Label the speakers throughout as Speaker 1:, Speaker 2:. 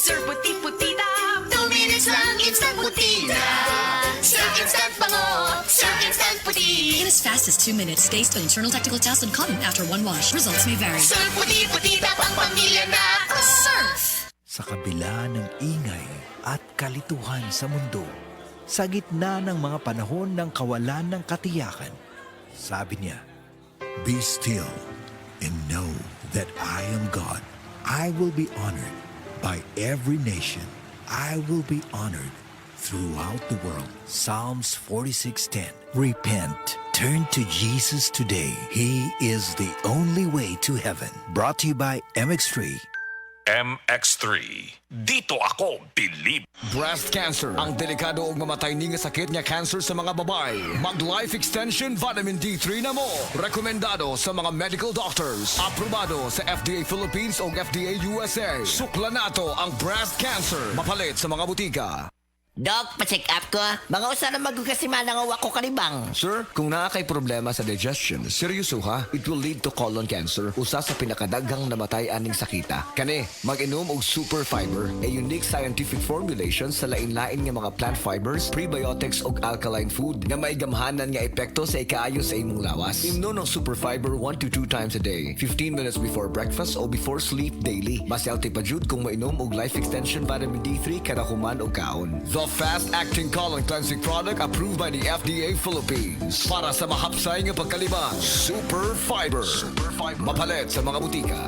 Speaker 1: Sir puti-putita, 2 minutes lang, instant putita. Sir instant bango, Sir instant puti.
Speaker 2: In as fast as 2 minutes, based on internal technical tests and cotton after one wash. Results may vary.
Speaker 1: Sir puti-putita, pang pamilya na.
Speaker 2: Surf!
Speaker 3: Sa kabila ng ingay at kalituhan sa mundo, sa gitna ng mga panahon ng kawalan ng katiyakan, sabi niya, "Be still and know that I am God. I will be honored by every nation. I will be honored throughout the world." Psalms 46:10. Repent. Turn to Jesus today. He is the only way to heaven. Brought to you by MX3.
Speaker 4: MX3. Dito ako believe.
Speaker 5: Breast cancer, ang delikado ug mamatay ni nga sakit nga cancer sa mga babae. Mag Life Extension Vitamin D3 na mo. Rekomendado sa mga medical doctors. Aprobado sa FDA Philippines ug FDA USA. Sukla nato ang breast cancer. Mapalit sa mga butika.
Speaker 6: Doc, pa-check up ko. Mga usa na magkasimana nga wako kanibang.
Speaker 5: Sir, kung naa kay problema sa digestion, seryoso ha, it will lead to colon cancer, usa sa pinakadaghang namatay aning sakita. Kani, mag-inom og Super Fiber, a unique scientific formulation sa lain-lain nga mga plant fibers, prebiotics ug alkaline food nga may gamhanan nga epekto sa ikaayo sa imong lawas. Imnon ng Super Fiber 1 to 2 times a day, 15 minutes before breakfast o before sleep daily. Mas healthy pa jud kung mainom og Life Extension Vitamin D3 kada human og kaon. The fast-acting colon cleansing product approved by the FDA Philippines. Para sa mahapsay nga pagkalibang, Super Fiber. Mapalit sa mga butika.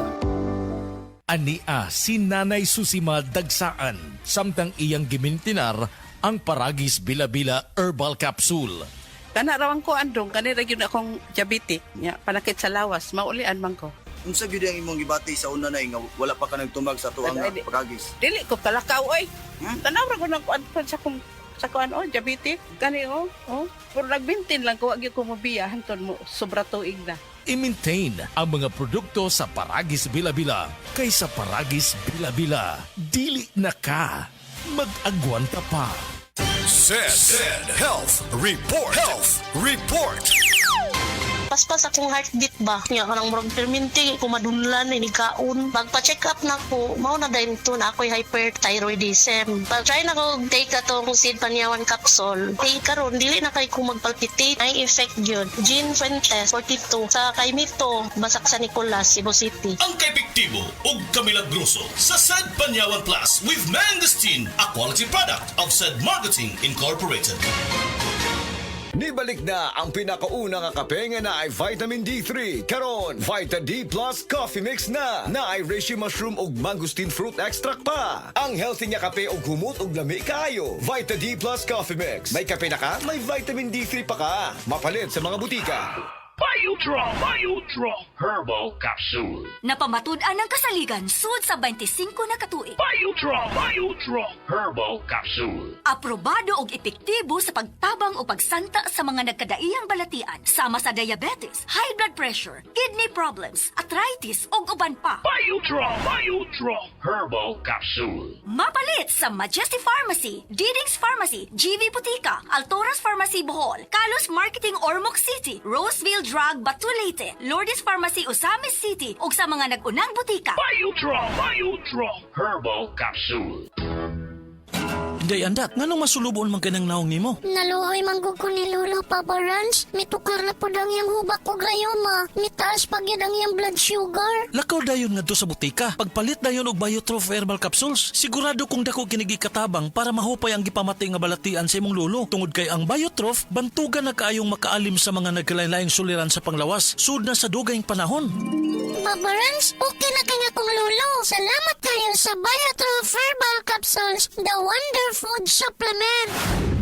Speaker 7: Ania si Nanay Susima Dagsaan, samtang iyang gimintinar ang Paragis Bila-Bila Herbal Capsule.
Speaker 8: Kana rawang ko andong, kanira yun akong diabetic, nya, panakit sa lawas, maulian man ko.
Speaker 9: Unsa gyud ang imong gibati sa una na nga wala pa ka nagtumag sa tuang
Speaker 8: Ay,
Speaker 9: pagagis?
Speaker 8: Dili ko kalakaw, oy. Tanaw ra ko ng kuan sa kuan, oh, diabetic. Kani, oh. Pero nagbintin lang ko, wag ko mabiya, hanton mo, sobra tuig na.
Speaker 7: I-maintain ang mga produkto sa Paragis Bila-Bila kaysa Paragis Bila-Bila. Dili na ka. Mag-agwanta pa.
Speaker 4: Said Health Report. Health Report.
Speaker 10: Paspas akong heartbeat ba? Nga karang murag perminti, kumadunlan, inikaon. Magpa-check up na ko, mao na dahil ito na ako'y hyperthyroidism. Pag-try na ko take atong Sid Panyawan capsule. Karon dili na kay ko magpalpitate. Ay effect yun. Jean Fuentes, 42. Sa kay Mito, Basak sa Nicolas, Cebu City.
Speaker 4: Ang kaepektibo ug kamilagroso sa Sad Panyawan Plus with Mangosteen, a quality product of Sad Marketing Incorporated.
Speaker 5: Nibalik na ang pinakauna nga kape nga na ay vitamin D3. Karon, Vita D Plus Coffee Mix na ay reishi mushroom ug mangosteen fruit extract pa. Ang healthy nga kape ug humot ug lami kaayo. Vita D Plus Coffee Mix. May kape na ka, may vitamin D3 pa ka. Mapalit sa mga butika.
Speaker 4: Biodraw Herbal Capsule.
Speaker 2: Napamatud-an ng kasaligan sud sa 25 na katuig.
Speaker 4: Biodraw Herbal Capsule.
Speaker 2: Aprobado og epektibo sa pagtabang o pagsanta sa mga nagkadaiyang balatian sama sa diabetes, high blood pressure, kidney problems, arthritis ug uban pa.
Speaker 4: Biodraw Herbal Capsule.
Speaker 2: Mapalit sa Majesty Pharmacy, Diding's Pharmacy, GV Butika, Altoras Pharmacy Bohol, Kalos Marketing Ormoc City, Roseville Drug Batulete, Lourdes Pharmacy Osamis City ug sa mga nag-unang butika.
Speaker 4: Biodraw Herbal Capsule.
Speaker 7: Day andat, nganong masulubon man kanang naong nimo?
Speaker 10: Naluhoy manggug ko ni Lolo, Papa Rans. Mitukar na po ang iyang hubak ko grayoma. Mitaas pag yan ang iyang blood sugar.
Speaker 7: Lakaw dayon nga sa butika. Pagpalit dayon og Biotrof Herbal Capsules, sigurado kung dako kinigi katabang para mahupay ang gipamatay nga balatian sa imong lolo. Tungod kay ang Biotrof, bantugan na kaayong makaalim sa mga nagkalain-laing suliran sa panglawas. Sud na sa dugayng panahon.
Speaker 10: Papa Rans, okay na kanya kong Lolo. Salamat kayo sa Biotrof Herbal Capsules, the Wonder Food Supplement.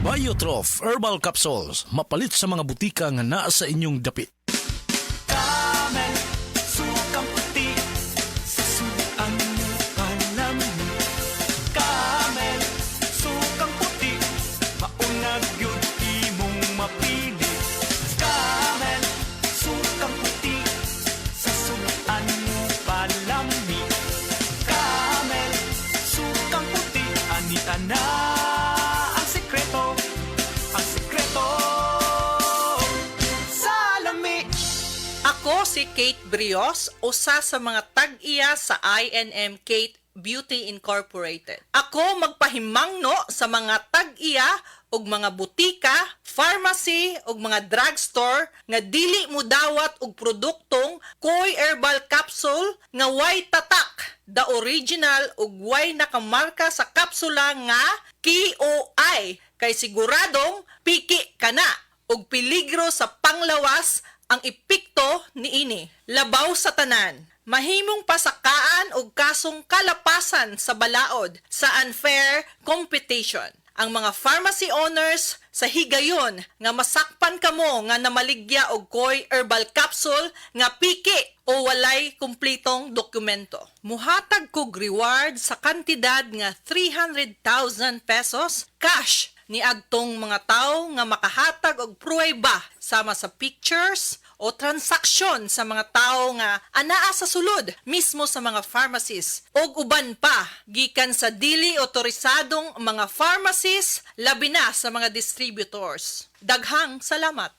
Speaker 7: Biotrof Herbal Capsules, mapalit sa mga butika nga naa sa inyong dapit.
Speaker 1: Camel, sukang puti, sa suan mo palami. Camel, sukang puti, maunag yun imong mapili. Camel, sukang puti, sa suan mo palami. Camel, sukang puti, anita na ang sekreto sa lami.
Speaker 8: Ako si Kate Brios, usa sa mga tag-iya sa INM Kate
Speaker 11: Beauty Incorporated. Ako magpahimangno sa mga tag-iya og mga butika, pharmacy ug mga drugstore nga dili mo dawat og produktong Koy Herbal Capsule nga way tatak, the original ug way nakamarka sa kapsula nga KOI kay siguradong piki kana ug peligro sa panglawas ang epekto niini. Labaw sa tanan. Mahimong pasakaan og kasong kalapasan sa balaod sa unfair competition. Ang mga pharmacy owners sa higayon nga masakpan kamo nga namaligya og Koy Herbal Capsule nga piki o walay kumplitong dokumento. Muhatag kog reward sa kantidad nga 300,000 pesos cash ni adtong mga tawo nga makahatag og pruweba sama sa pictures o transaksyon sa mga tao nga anaa sa sulod mismo sa mga pharmacies o uban pa gikan sa dili otorisadong mga pharmacies labi na sa mga distributors. Daghang salamat.